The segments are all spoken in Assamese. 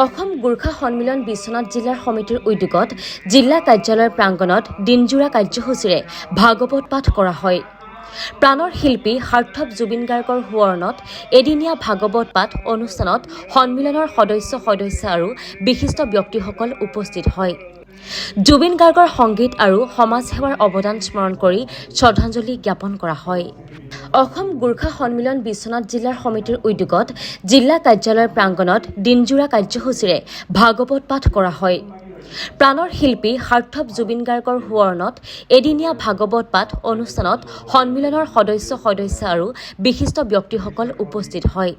অসম গোৰ্খা সন্মিলন বিশ্বনাথ জিলাৰ সমিতিৰ উদ্যোগত জিলা কাৰ্যালয়ৰ প্ৰাংগণত দিনজোৰা কাৰ্যসূচীৰে ভাগৱত পাঠ কৰা হয়। প্ৰাণৰ শিল্পী সাৰ্থক জুবিন গাৰ্গৰ সোঁৱৰণত এদিনীয়া ভাগৱত পাঠ অনুষ্ঠানত সন্মিলনৰ সদস্য আৰু বিশিষ্ট ব্যক্তিসকল উপস্থিত হয়। জুবিন গাৰ্গৰ সংগীত আৰু সমাজ সেৱাৰ অৱদান স্মৰণ কৰি শ্ৰদ্ধাঞ্জলি জ্ঞাপন কৰা হয়। অসম গোৰ্খা সন্মিলন বিশ্বনাথ জিলাৰ সমিতিৰ উদ্যোগত জিলা কাৰ্যালয়ৰ প্ৰাংগণত দিনজোৰা কাৰ্যসূচীৰে ভাগৱত পাঠ কৰা হয়। প্ৰাণৰ শিল্পী সাৰ্থক জুবিন গাৰ্গৰ সোঁৱৰণত এদিনীয়া ভাগৱত পাঠ অনুষ্ঠানত সন্মিলনৰ সদস্য আৰু বিশিষ্ট ব্যক্তিসকল উপস্থিত হয়।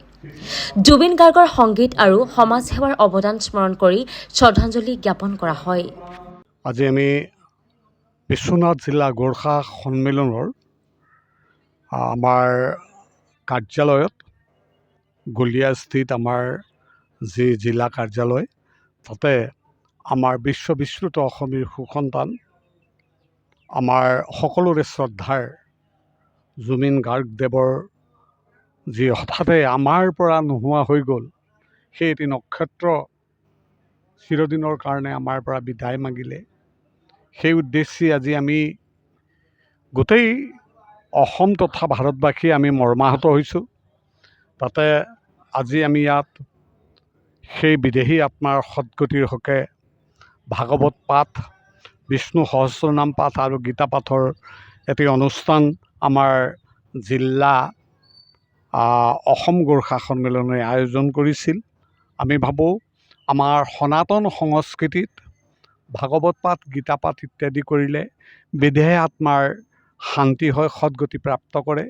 জুবিন গাৰ্গৰ সংগীত আৰু সমাজ সেৱাৰ অৱদান স্মৰণ কৰি শ্ৰদ্ধাঞ্জলি জ্ঞাপন কৰা হয়। আজি আমি বিশ্বনাথ জিলা গোৰ্খা সন্মিলনৰ আমাৰ কাৰ্যালয়ত গলিয়াস্থিত আমাৰ যি জিলা কাৰ্যালয় তাতে আমাৰ বিশ্ববিশ্ৰুত অসমীৰ সুসন্তান আমাৰ সকলোৰে শ্ৰদ্ধাৰ জুবিন গাৰ্গদেৱৰ যি হঠাতে আমাৰ পৰা নোহোৱা হৈ গ'ল, সেই এটি নক্ষত্ৰ চিৰদিনৰ কাৰণে আমাৰ পৰা বিদায় মাগিলে। সেই উদ্দেশ্যে আজি আমি গোটেই অসম তথা ভাৰতবাসী আমি মৰ্মাহত হৈছোঁ। তাতে আজি আমি ইয়াত সেই বিদেহী আত্মাৰ সদ্গতিৰ হকে ভাগৱত পাঠ, বিষ্ণু সহস্ৰনাম পাঠ আৰু গীতা পাঠৰ এটি অনুষ্ঠান আমাৰ জিলা অসম গোৰ্খা সন্মিলনে আয়োজন কৰিছিল। আমি ভাবোঁ আমাৰ সনাতন সংস্কৃতিত ভাগৱত পাঠ, গীতা পাঠ ইত্যাদি কৰিলে বিদেহী আত্মাৰ শান্তি হয়, সদ্গতি প্ৰাপ্ত কৰে।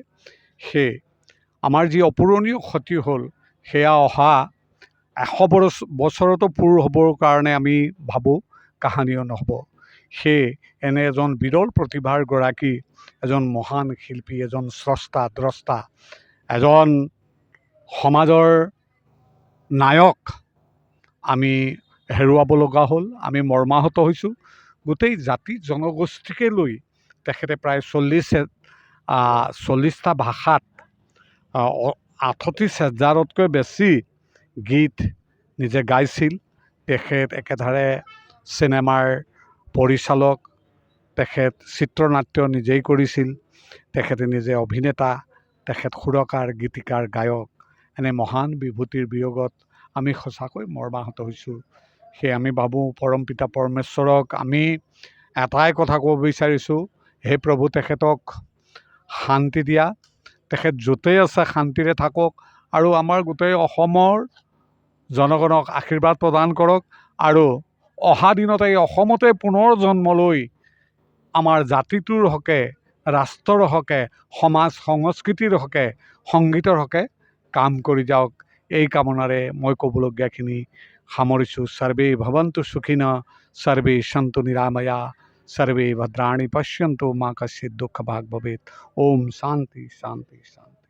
সেয়ে আমাৰ যি অপূৰণীয় ক্ষতি হ'ল সেয়া অহা 100 বছৰতো পূৰ হ'বৰ কাৰণে আমি ভাবোঁ কাহানিও নহ'ব। সেয়ে এনে এজন বিৰল প্ৰতিভাৰ গৰাকী, এজন মহান শিল্পী, এজন স্ৰষ্টা দ্ৰষ্টা, এজন সমাজৰ নায়ক আমি হেৰুৱাব লগা হ'ল। আমি মৰ্মাহত হৈছোঁ। গোটেই জাতি জনগোষ্ঠীকে লৈ তেখেতে প্ৰায় 40টা ভাষাত 38,000তকৈ বেছি গীত নিজে গাইছিল। তেখেত একেধাৰে চিনেমাৰ পৰিচালক, তেখেত চিত্ৰনাট্য নিজেই কৰিছিল, তেখেতে নিজে অভিনেতা, তেখেত সুৰকাৰ, গীতিকাৰ, গায়ক। এনে মহান বিভূতিৰ বিয়োগত আমি সঁচাকৈ মৰ্মাহত হৈছোঁ। সেয়ে আমি ভাবোঁ পৰম পিতা পৰমেশ্বৰক আমি এটাই কথা ক'ব বিচাৰিছোঁ, হে প্ৰভু তেখেতক শান্তি দিয়া, তেখেত য'তেই আছে শান্তিৰে থাকক আৰু আমাৰ গোটেই অসমৰ জনগণক আশীৰ্বাদ প্ৰদান কৰক আৰু অহা দিনত এই অসমতে পুনৰ জন্ম লৈ আমাৰ জাতিটোৰ হকে, ৰাষ্ট্ৰৰ হকে, সমাজ সংস্কৃতিৰ হকে, সংগীতৰ হকে কাম কৰি যাওক। এই কামনাৰে মই ক'বলগীয়াখিনি সামৰিছোঁ। সৰ্বে ভৱন্তু সুখিনঃ, সৰ্বে সন্তু নিৰাময়া, সৰ্বে ভদ্ৰাণি পশ্যন্তু মা কশ্চিৎ দুঃখ ভাগ ভৱেৎ। ওম শান্তি শান্তি শান্তি।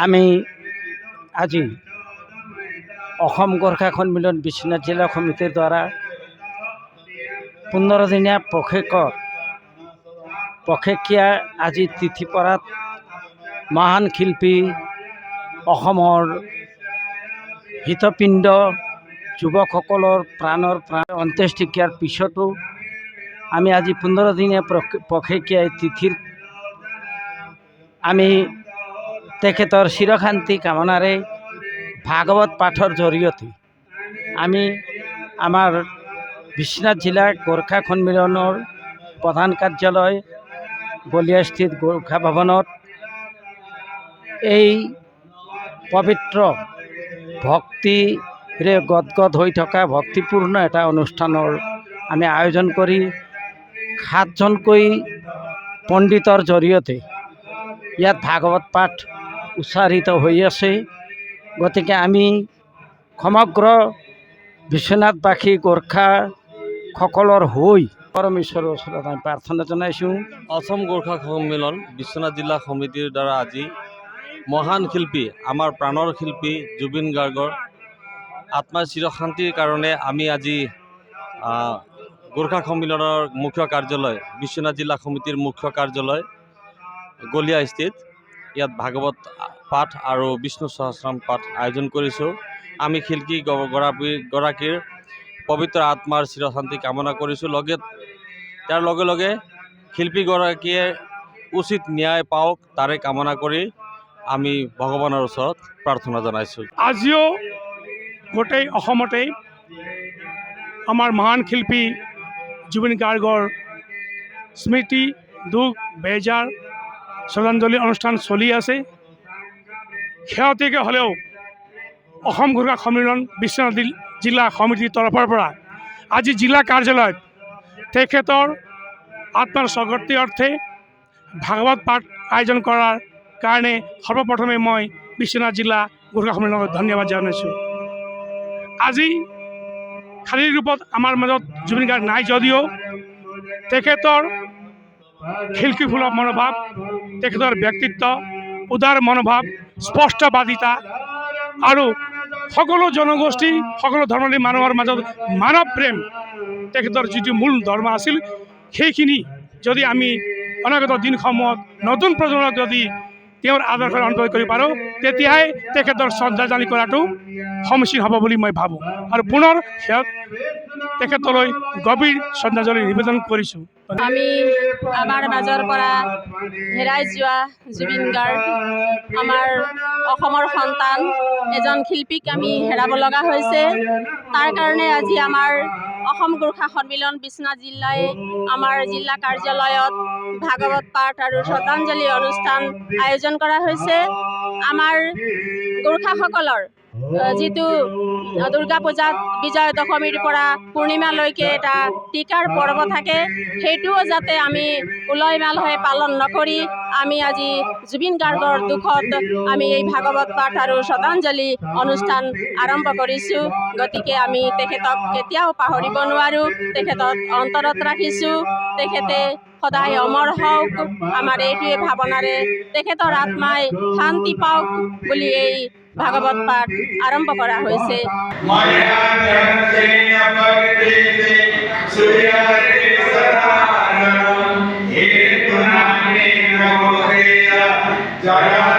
আমি আজি অসম গোৰ্খা সন্মিলন বিশ্বনাথ জিলা সমিতিৰ দ্বাৰা 15 দিনীয়া পষেকীয়া আজি তিথিপাৰাত মহান শিল্পী, অসমৰ হৃৎপিণ্ড যুৱকসকলৰ প্ৰাণ অন্ত্যেষ্টিক্ৰিয়াৰ পিছতো আমি আজি 15 দিনীয়া পষেকীয়া তিথিৰ আমি তেখেতৰ চিৰশান্তি কামনাৰে ভাগৱত পাঠৰ জৰিয়তে আমি আমাৰ বিশ্বনাথ জিলা গোৰ্খা সন্মিলনৰ প্ৰধান কাৰ্যালয় গলিয়াস্থিত গোৰ্খা ভৱনত এই পবিত্ৰ ভক্তিৰে গদগদ হৈ থকা ভক্তিপূৰ্ণ এটা অনুষ্ঠানৰ আমি আয়োজন কৰি 7জনকৈ পণ্ডিতৰ জৰিয়তে ইয়াত ভাগৱত পাঠ উচ্চাৰিত হৈ আছে। গতিকে আমি সমগ্ৰ বিশ্বনাথবাসী গোৰ্খাসকলৰ হৈ পৰমেশ্বৰৰ ওচৰত আমি প্ৰাৰ্থনা জনাইছোঁ। অসম গোৰ্খা সন্মিলন বিশ্বনাথ জিলা সমিতিৰ দ্বাৰা আজি মহান শিল্পী, আমাৰ প্ৰাণৰ শিল্পী জুবিন গাৰ্গৰ আত্মাৰ চিৰশান্তিৰ কাৰণে আমি আজি গোৰ্খা সন্মিলনৰ মুখ্য কাৰ্যালয়, বিশ্বনাথ জিলা সমিতিৰ মুখ্য কাৰ্যালয় গলিয়াস্থিত ইয়াত ভাগৱত পাঠ আৰু বিষ্ণু সহস্ৰনাম পাঠ আয়োজন কৰিছোঁ। আমি শিল্পী গৰাকীৰ পবিত্ৰ আত্মাৰ চিৰশান্তি কামনা কৰিছোঁ। তাৰ লগে লগে শিল্পীগৰাকীয়ে উচিত ন্যায় পাওক তাৰে কামনা কৰি আমি ভগৱানৰ ওচৰত প্ৰাৰ্থনা জনাইছোঁ। আজিও গোটেই অসমতেই আমাৰ মহান শিল্পী জুবিন গাৰ্গৰ স্মৃতি দুখ বেজাৰ শ্ৰদ্ধাঞ্জলি অনুষ্ঠান চলি আছে। শেহতীয়াকৈ হ'লেও অসম গোৰ্খা সন্মিলন বিশ্বনাথ জিলা সমিতিৰ তৰফৰ পৰা আজি জিলা কাৰ্যালয়ত তেখেতৰ আত্মাৰ স্বীকৃতি অৰ্থে ভাগৱত পাঠ আয়োজন কৰাৰ কাৰণে সৰ্বপ্ৰথমে মই বিশ্বনাথ জিলা গোৰ্খা সন্মিলনক ধন্যবাদ জনাইছোঁ। আজি শাৰীৰিক ৰূপত আমাৰ মাজত জুবিন গাৰ্গ নাই যদিও তেখেতৰ শিল্পীসুলভ মনোভাৱ, তেখেতৰ ব্যক্তিত্ব, উদাৰ মনোভাৱ, স্পষ্টবাদিতা আৰু সকলো জনগোষ্ঠী সকলো ধৰ্মাৱলম্বী মানুহৰ মাজত মানৱ প্ৰেম তেখেতৰ যিটো মূল ধৰ্ম আছিল, সেইখিনি যদি আমি অনাগত দিনসমূহত নতুন প্ৰজন্মক যদি তেওঁৰ আদৰ্শৰ অন্তৰ্ভুক্ত কৰিব পাৰোঁ, তেতিয়াই তেখেতৰ শ্ৰদ্ধাঞ্জলি কৰাটো সমীচীন হ'ব বুলি মই ভাবোঁ। আৰু পুনৰ তেখেতলৈ গভীৰ শ্ৰদ্ধাঞ্জলি নিবেদন কৰিছোঁ। আমি আমাৰ মাজৰ পৰা হেৰাই যোৱা জুবিন গাৰ্গ, আমাৰ অসমৰ সন্তান এজন শিল্পীক আমি হেৰাব লগা হৈছে। তাৰ কাৰণে আজি আমাৰ অসম গোৰ্খা সন্মিলন বিশ্বনাথ জিলাই আমাৰ জিলা কাৰ্যালয়ত ভাগৱত পাঠ আৰু শ্ৰদ্ধাঞ্জলি অনুষ্ঠান আয়োজন কৰা হৈছে। আমাৰ গোৰ্খাসকলৰ যিটো দুৰ্গা পূজাত বিজয় দশমীৰ পৰা পূৰ্ণিমালৈকে এটা টিকাৰ পৰ্ব থাকে, সেইটোও যাতে আমি উলয় মালহে পালন নকৰি আমি আজি জুবিন গাৰ্গৰ দুখত আমি এই ভাগৱত পাঠ আৰু শ্ৰদ্ধাঞ্জলি অনুষ্ঠান আৰম্ভ কৰিছোঁ। গতিকে আমি তেখেতক কেতিয়াও পাহৰিব নোৱাৰোঁ, তেখেতক অন্তৰত ৰাখিছোঁ। তেখেতে সদায় অমৰ হওক, আমাৰ এইটোৱে ভাৱনাৰে তেখেতৰ আত্মাই শান্তি পাওক বুলি এই ভাগৱত পাঠ আৰম্ভ কৰা হৈছে। জয়